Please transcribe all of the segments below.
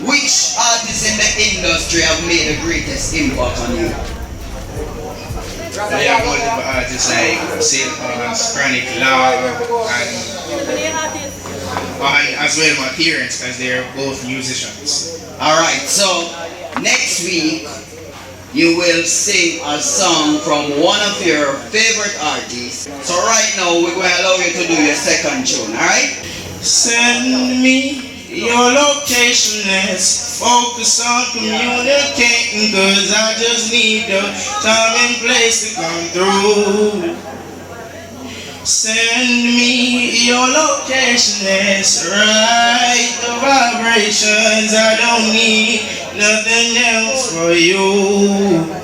which artists in the industry have made the greatest impact on you? I have multiple artists like St. Chronic Law, and as well my parents, because they're both musicians. Alright, so next week you will sing a song from one of your favorite artists. So right now we're going to allow you to do your second tune, alright? Send me your location, let's focus on communicating, cause I just need the time and place to come through. Send me your location, let's ride the vibrations. I don't need nothing else for you.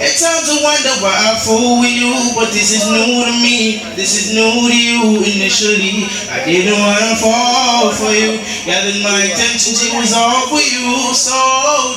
It's time to wonder why I fool with you, but this is new to me, this is new to you. Initially, I didn't want to fall for you, gathered my attention, it was all for you. So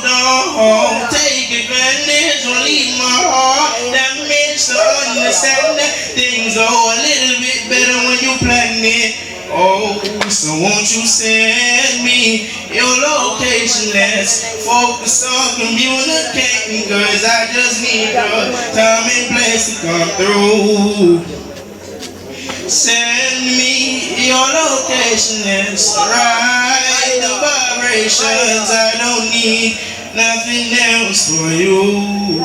don't take advantage, don't leave my heart damaged. To understand that things go a little bit better when you plan it. Oh, so won't you send me your location, let's focus on communicating, cause I just need the time and place to come through. Send me your location, let's ride the vibrations. I don't need nothing else for you.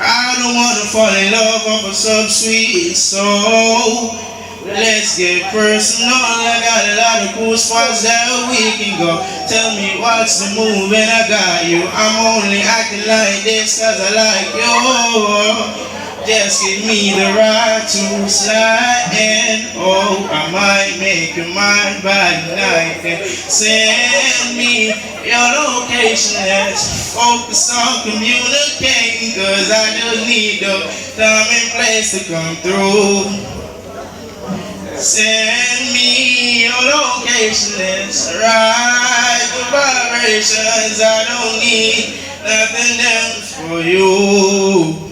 I don't wanna fall in love off a sub-sweet soul. Let's get personal, I got a lot of cool spots that we can go. Tell me what's the move and I got you. I'm only acting like this cause I like you. Just give me the right to slide in. Oh, I might make your mind by night. And send me your location, let's focus on communicating, cause I just need the time and place to come through. Send me your location, let's ride the vibrations. I don't need nothing else for you.